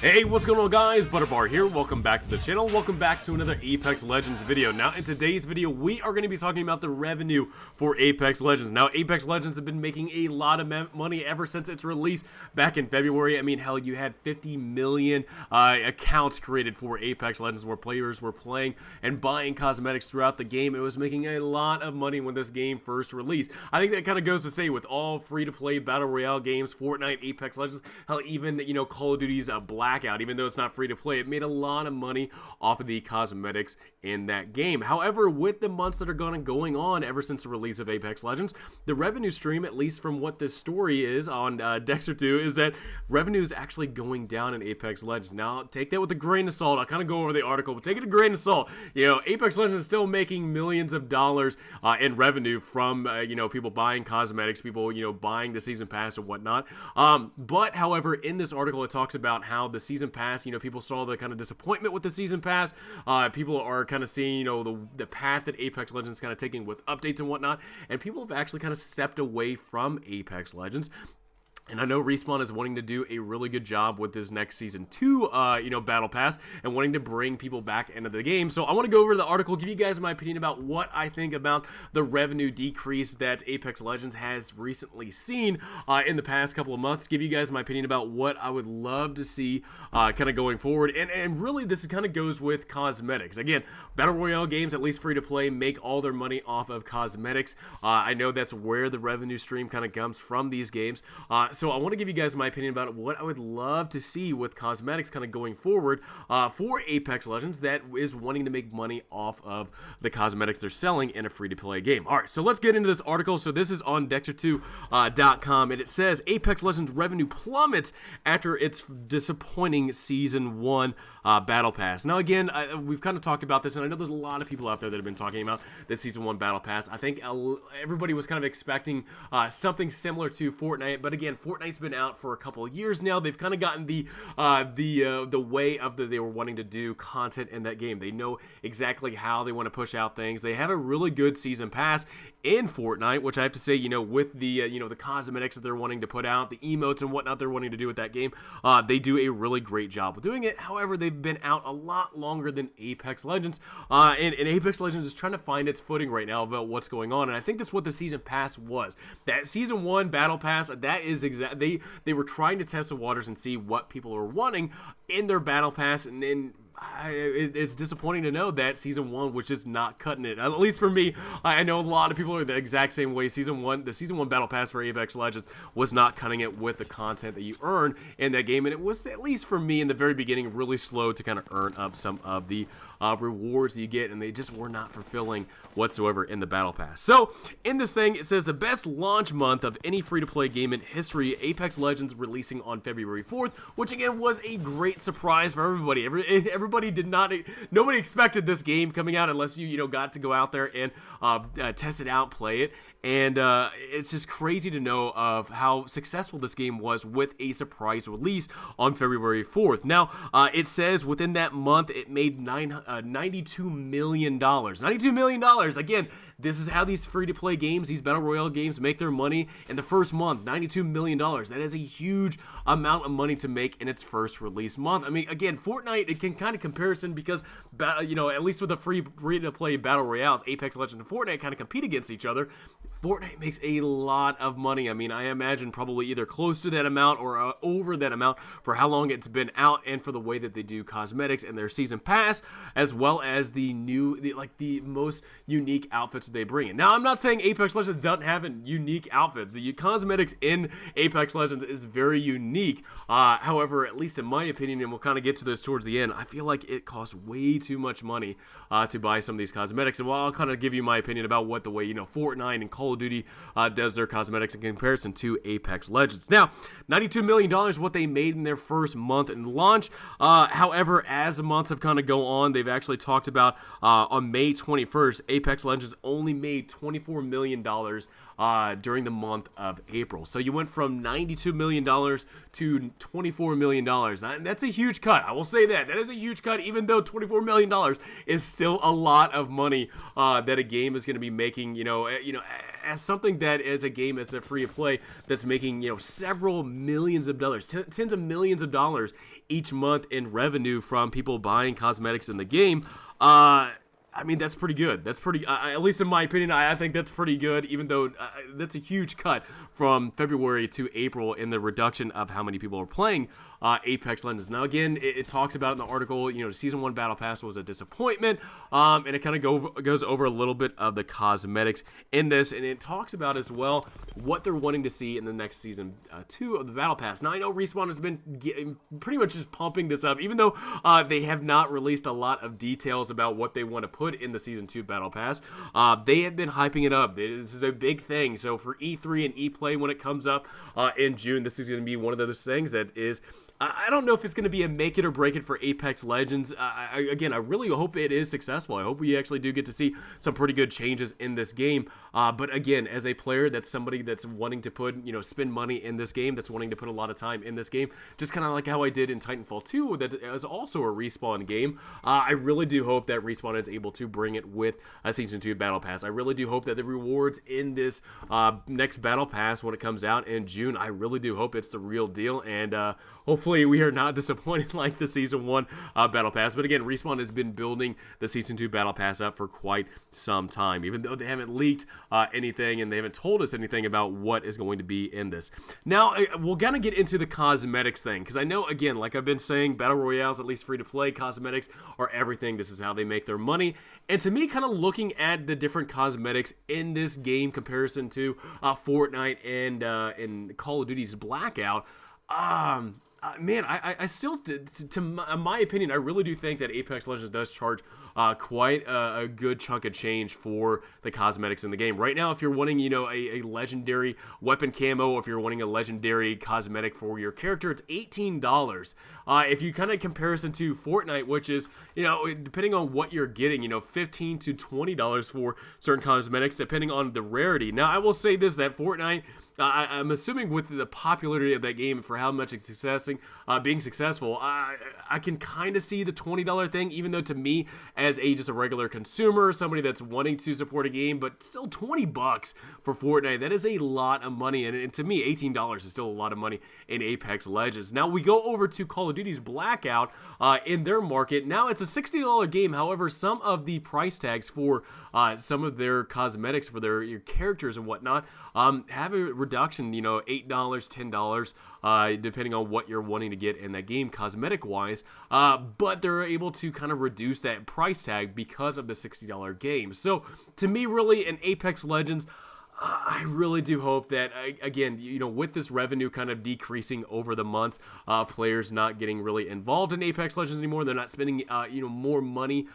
Hey, what's going on guys? Butterbar here. Welcome back to the channel. Welcome back to another Apex Legends video. Now, in today's video, we are going to be talking about the revenue for Apex Legends. Now, Apex Legends have been making a lot of money ever since its release back in February. I mean, hell, you had 50 million accounts created for Apex Legends where players were playing and buying cosmetics throughout the game. It was making a lot of money when this game first released. I think that kind of goes to say with all free-to-play Battle Royale games, Fortnite, Apex Legends, hell, even, you know, Call of Duty's Blackout, even though it's not free to play, it made a lot of money off of the cosmetics in that game. However, with the months that are going on ever since the release of Apex Legends, the revenue stream, at least from what this story is on Dexter 2, is that revenue is actually going down in Apex Legends. Now, take that with a grain of salt. I'll kind of go over the article, but take it a grain of salt. You know, Apex Legends is still making millions of dollars in revenue from, you know, people buying cosmetics, people, you know, buying the season pass and whatnot. But, however, in this article, it talks about how the season pass, you know, people saw the kind of disappointment with the season pass. People are kind of seeing, you know, the path that Apex Legends is kind of taking with updates and whatnot, and people have actually kind of stepped away from Apex Legends. And I know Respawn is wanting to do a really good job with this next Season 2, you know, Battle Pass, and wanting to bring people back into the game. So I want to go over the article, give you guys my opinion about what I think about the revenue decrease that Apex Legends has recently seen in the past couple of months, give you guys my opinion about what I would love to see kind of going forward. And really, this kind of goes with cosmetics. Again, Battle Royale games, at least free to play, make all their money off of cosmetics. I know that's where the revenue stream kind of comes from these games. So I want to give you guys my opinion about what I would love to see with cosmetics kind of going forward for Apex Legends that is wanting to make money off of the cosmetics they're selling in a free-to-play game. Alright, so let's get into this article. So this is on Dexter2.com, and it says Apex Legends revenue plummets after its disappointing Season 1 Battle Pass. Now again, we've kind of talked about this, and I know there's a lot of people out there that have been talking about this Season 1 Battle Pass. I think everybody was kind of expecting something similar to Fortnite, but again, Fortnite's been out for a couple of years now. They've kind of gotten the way of they were wanting to do content in that game. They know exactly how they want to push out things. They have a really good season pass in Fortnite, which I have to say, you know, with the you know, the cosmetics that they're wanting to put out, the emotes and whatnot they're wanting to do with that game, they do a really great job with doing it. However, they've been out a lot longer than Apex Legends, and Apex Legends is trying to find its footing right now about what's going on. And I think that's what the season pass was. That Season 1 Battle Pass, that is exactly. They were trying to test the waters and see what people are wanting in their battle pass, and then it's disappointing to know that Season 1 was just not cutting it. At least for me, I know a lot of people are the exact same way. The Season 1 Battle Pass for Apex Legends was not cutting it with the content that you earn in that game, and it was, at least for me in the very beginning, really slow to kind of earn up some of the rewards that you get, and they just were not fulfilling whatsoever in the Battle Pass. So, in this thing, it says the best launch month of any free-to-play game in history, Apex Legends releasing on February 4th, which again was a great surprise for everybody. Everybody did not, nobody expected this game coming out unless you know, got to go out there and test it out, play it, and it's just crazy to know of how successful this game was with a surprise release on February 4th. Now, it says within that month it made $92 million. $92 million! Again, this is how these free-to-play games, these Battle Royale games, make their money in the first month. $92 million. That is a huge amount of money to make in its first release month. I mean, again, Fortnite, it can kind of comparison because, you know, at least with the free-to-play Battle Royales, Apex Legends and Fortnite kind of compete against each other. Fortnite makes a lot of money. I mean, I imagine probably either close to that amount or over that amount for how long it's been out and for the way that they do cosmetics and their season pass, as well as the most unique outfits that they bring in. Now, I'm not saying Apex Legends doesn't have unique outfits. The cosmetics in Apex Legends is very unique. However, at least in my opinion, and we'll kind of get to this towards the end, I feel like it costs way too much money to buy some of these cosmetics. And I'll kind of give you my opinion about what the way, you know, Fortnite and Call of Duty does their cosmetics in comparison to Apex Legends. Now, $92 million what they made in their first month in launch. However, as the months have kind of go on, they've actually talked about on May 21st, Apex Legends only made $24 million during the month of April. So you went from $92 million to $24 million. And that's a huge cut. I will say that. That is a huge cut, even though $24 million is still a lot of money that a game is going to be making, you know, as something that is a game that's a free to play that's making, you know, several millions of dollars, tens of millions of dollars each month in revenue from people buying cosmetics in the game, I mean, that's pretty good. That's pretty, at least in my opinion, I think that's pretty good, even though that's a huge cut from February to April in the reduction of how many people are playing Apex Legends. Now, again, it talks about in the article, you know, Season 1 Battle Pass was a disappointment, and it kind of goes over a little bit of the cosmetics in this, and it talks about as well what they're wanting to see in the next Season 2 of the Battle Pass. Now, I know Respawn has been pretty much just pumping this up, even though they have not released a lot of details about what they want to put in the Season 2 Battle Pass. They have been hyping it up. This is a big thing. So for E3 and E-Play, when it comes up in June, this is going to be one of those things that is, I don't know if it's going to be a make it or break it for Apex Legends. Again, I really hope it is successful. I hope we actually do get to see some pretty good changes in this game. But again, as a player, that's somebody that's wanting to put, you know, spend money in this game, that's wanting to put a lot of time in this game, just kind of like how I did in Titanfall 2, that is also a Respawn game. I really do hope that Respawn is able to bring it with a Season 2 Battle Pass. I really do hope that the rewards in this next Battle Pass, when it comes out in June, I really do hope it's the real deal, and hopefully we are not disappointed like the Season 1 Battle Pass. But again, Respawn has been building the Season 2 Battle Pass up for quite some time, even though they haven't leaked anything and they haven't told us anything about what is going to be in this. Now, we're going to get into the cosmetics thing, because I know, again, like I've been saying, Battle Royales, at least free-to-play, cosmetics are everything. This is how they make their money. And to me, kind of looking at the different cosmetics in this game comparison to Fortnite and Call of Duty's Blackout, man, I still, to my opinion, I really do think that Apex Legends does charge quite a good chunk of change for the cosmetics in the game. Right now, if you're wanting, you know, a legendary weapon camo, if you're wanting a legendary cosmetic for your character, it's $18. If you kind of comparison to Fortnite, which is, you know, depending on what you're getting, you know, $15 to $20 for certain cosmetics, depending on the rarity. Now, I will say this, that Fortnite, I'm assuming with the popularity of that game for how much it's being successful, I can kind of see the $20 thing, even though to me, as just a regular consumer, somebody that's wanting to support a game, but still $20 for Fortnite, that is a lot of money, and to me, $18 is still a lot of money in Apex Legends. Now, we go over to Call of Duty's Blackout in their market. Now, it's a $60 game, however, some of the price tags for some of their cosmetics for your characters and whatnot have a reduction, you know, $8, $10, depending on what you're wanting to get in that game cosmetic-wise, but they're able to kind of reduce that price tag because of the $60 game. So, to me, really, in Apex Legends, I really do hope that, again, you know, with this revenue kind of decreasing over the months, players not getting really involved in Apex Legends anymore, they're not spending, you know, more money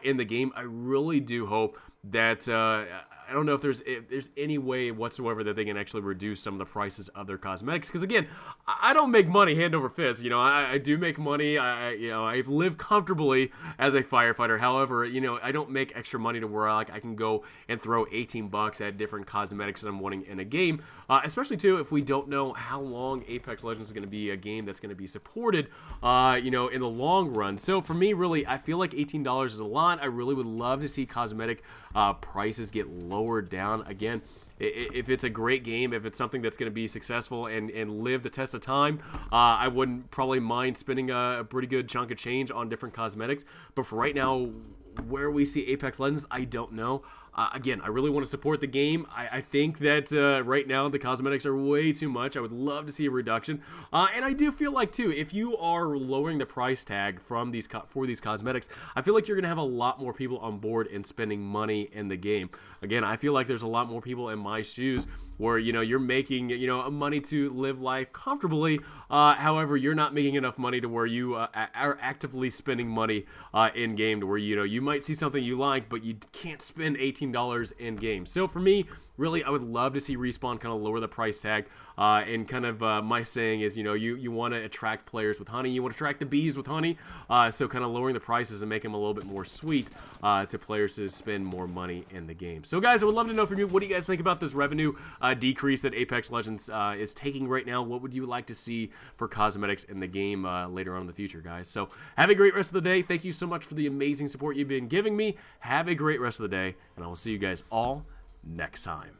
in the game, I really do hope that, I don't know if there's any way whatsoever that they can actually reduce some of the prices of their cosmetics. Because again, I don't make money hand over fist. You know, I do make money. You know, I live comfortably as a firefighter. However, you know, I don't make extra money to where I can go and throw $18 at different cosmetics that I'm wanting in a game. Especially too, if we don't know how long Apex Legends is going to be a game that's going to be supported. You know, in the long run. So for me, really, I feel like $18 is a lot. I really would love to see cosmetic prices get lowered down. Again, if it's a great game, if it's something that's going to be successful and live the test of time, I wouldn't probably mind spending a pretty good chunk of change on different cosmetics. But for right now, where we see Apex Legends, I don't know. Again, I really want to support the game. I think that right now the cosmetics are way too much. I would love to see a reduction. And I do feel like, too, if you are lowering the price tag from for these cosmetics, I feel like you're going to have a lot more people on board and spending money in the game. Again, I feel like there's a lot more people in my shoes where, you know, you're making, you know, money to live life comfortably. However, you're not making enough money to where you are actively spending money in game, to where, you know, you might see something you like, but you can't spend $18 in game. So for me, really, I would love to see Respawn kind of lower the price tag. And kind of my saying is, you know, you want to attract players with honey. You want to attract the bees with honey. So kind of lowering the prices and make them a little bit more sweet to players to spend more money in the game. So guys, I would love to know from you, what do you guys think about this revenue decrease that Apex Legends is taking right now? What would you like to see for cosmetics in the game later on in the future, guys? So have a great rest of the day. Thank you so much for the amazing support you've been giving me. Have a great rest of the day, and I will see you guys all next time.